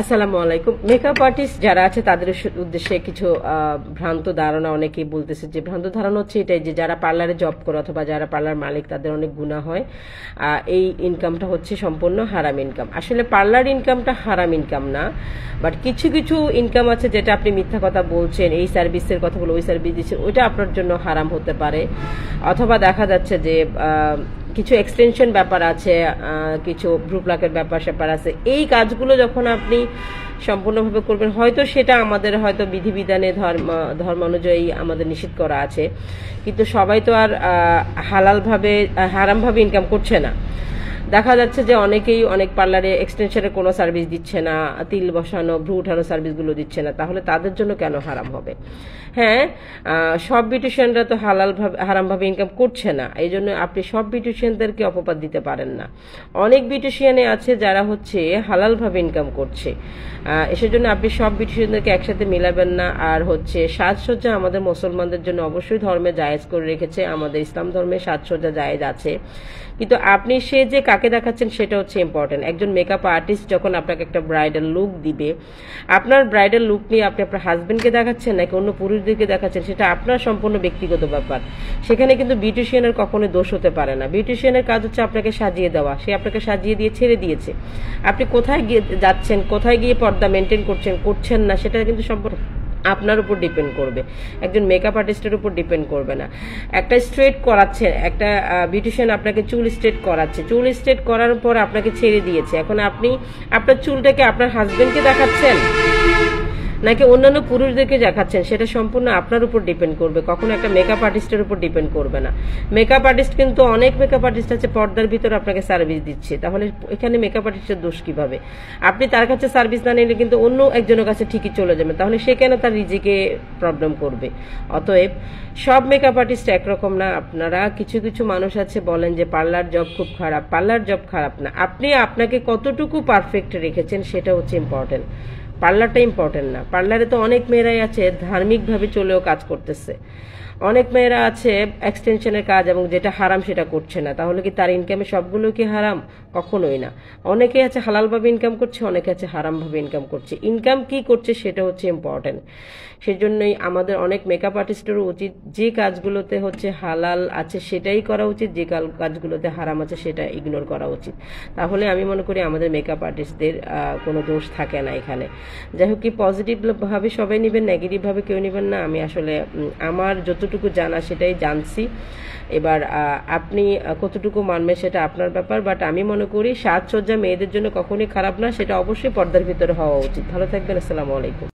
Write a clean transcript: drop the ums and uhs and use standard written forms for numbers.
আসসালামু আলাইকুম। Makeup artist যারা আছে তাদের উদ্দেশ্যে কিছু ভ্রান্ত ধারণা অনেকেই বলতেছে, যে ভ্রান্ত ধারণা হচ্ছে এটাই যে যারা পার্লারে জব করে অথবা যারা পার্লার মালিক তাদের অনেক গুনাহ হয়, এই ইনকামটা হচ্ছে সম্পূর্ণ হারাম ইনকাম। আসলে পার্লার ইনকামটা হারাম ইনকাম না, বাট কিছু কিছু ইনকাম আছে যেটা আপনি মিথ্যা কথা বলছেন, এই সার্ভিসের কথা বলে ওই সার্ভিস দিচ্ছেন, ওইটা আপনার জন্য হারাম হতে পারে। অথবা দেখা যাচ্ছে যে কিছু এক্সটেনশন ব্যাপার আছে, কিছু ভ্রু প্লাকের ব্যাপার স্যাপার আছে। এই কাজগুলো যখন আপনি সম্পূর্ণভাবে করবেন, হয়তো সেটা আমাদের হয়তো বিধিবিধানে ধর্ম অনুযায়ী আমাদের নিষেধ করা আছে, কিন্তু সবাই তো আর হালালভাবে হারামভাবে ইনকাম করছে না। দেখা যাচ্ছে যে অনেকেই অনেক পার্লারে এক্সটেনশনের কোনো সার্ভিস দিচ্ছে না, তিল বসানো ভ্রু উঠানো সার্ভিসগুলো দিচ্ছে না, তাহলে তাদের জন্য কেন হারাম হবে? হ্যাঁ, সব বিউটিশিয়ানরা তো হারামভাবে ইনকাম করছে না, এই জন্য আপনি সব বিউটিশিয়ানদেরকে অপবাদ দিতে পারেন না। অনেক বিউটিশিয়ানে আছে যারা হচ্ছে হালালভাবে ইনকাম করছে, সেজন্য আপনি সব বিউটিশিয়ানদেরকে একসাথে মিলাবেন না। আর হচ্ছে সাজসজ্জা আমাদের মুসলমানদের জন্য অবশ্যই ধর্মে জায়েজ করে রেখেছে, আমাদের ইসলাম ধর্মে সাজসজ্জা জায়েজ আছে, কিন্তু আপনি সে যে কাকে দেখাচ্ছেন সেটা হচ্ছে ইম্পর্টেন্ট। একজন মেকআপ আর্টিস্ট যখন আপনাকে একটা ব্রাইডাল লুক দিবে, আপনার ব্রাইডাল লুক নিয়ে আপনি আপনার হাজবেন্ডকে দেখাচ্ছেন নাকি অন্য পুরুষদেরকে দেখাচ্ছেন, সেটা আপনার সম্পূর্ণ ব্যক্তিগত ব্যাপার। সেখানে কিন্তু বিউটিশিয়ানের কখনো দোষ হতে পারে না। বিউটিশিয়ানের কাজ হচ্ছে আপনাকে সাজিয়ে দেওয়া, সে আপনাকে সাজিয়ে দিয়ে ছেড়ে দিয়েছে। আপনি কোথায় গিয়ে যাচ্ছেন, কোথায় গিয়ে পর্দা মেনটেন করছেন না, সেটা কিন্তু সম্পূর্ণ আপনার উপর ডিপেন্ড করবে, একজন মেকআপ আর্টিস্টের উপর ডিপেন্ড করবে না। একটা স্ট্রেট করাচ্ছে, একটা বিউটিশিয়ান আপনাকে চুল স্ট্রেট করাচ্ছে, চুল স্ট্রেট করার পর আপনাকে ছেড়ে দিয়েছে, এখন আপনি আপনার চুলটাকে আপনার হাজবেন্ডকে দেখাচ্ছেন নাকি অন্যান্য পুরুষদেরকে দেখাচ্ছেন, সেটা সম্পূর্ণ আপনার উপর ডিপেন্ড করবে, কখনো একটা মেকআপ আর্টিস্টের উপর ডিপেন্ড করবে না। মেকআপ আর্টিস্ট কিন্তু অনেক মেকআপ আর্টিস্ট আছে পর্দার ভিতরে আপনাকে সার্ভিস দিচ্ছে, তাহলে এখানে মেকআপ আর্টিস্টের দোষ কিভাবে? আপনি তার কাছে সার্ভিস না নিলে কিন্তু অন্য একজনের কাছে ঠিকই চলে যাবে, তাহলে সে কেন তার রিজিকে প্রবলেম করবে? অতএব সব মেকআপ আর্টিস্ট একরকম না। আপনারা কিছু কিছু মানুষ আছে বলেন যে পার্লার জব খুব খারাপ, পার্লার জব খারাপ না, আপনি আপনাকে কতটুকু পারফেক্ট রেখেছেন সেটা হচ্ছে ইম্পর্টেন্ট, পার্লারটা ইম্পর্টেন্ট না। পার্লারে তো অনেক মেয়েরাই আছে ধার্মিকভাবে চলেও কাজ করতেছে, অনেক মেয়েরা আছে এক্সটেনশনের কাজ এবং যেটা হারাম সেটা করছে না, তাহলে কি তার ইনকামে সবগুলো কি হারাম? কখনোই না। অনেকে আছে হালালভাবে ইনকাম করছে, অনেকে আছে হারামভাবে ইনকাম করছে। ইনকাম কি করছে সেটা হচ্ছে ইম্পর্টেন্ট। সেজন্যই আমাদের অনেক মেকআপ আর্টিস্টেরও উচিত যে কাজগুলোতে হচ্ছে হালাল আছে সেটাই করা উচিত, যে কাজগুলোতে হারাম আছে সেটা ইগনোর করা উচিত। তাহলে আমি মনে করি আমাদের মেকআপ আর্টিস্টদের কোনো দোষ থাকে না এখানে। যাই হোক, কি পজিটিভভাবে সবাই নেবেন, নেগেটিভভাবে কেউ নেবেন না। আমি আসলে আমার যতটুকু জানা সেটাই জানছি, এবার আপনি কতটুকু মানবেন সেটা আপনার ব্যাপার। বাট আমি মনে করি সাজসজ্জা মেয়েদের জন্য কখনোই খারাপ না, সেটা অবশ্যই পর্দার ভিতরে হওয়া উচিত। ভালো থাকবেন, আসসালামু আলাইকুম।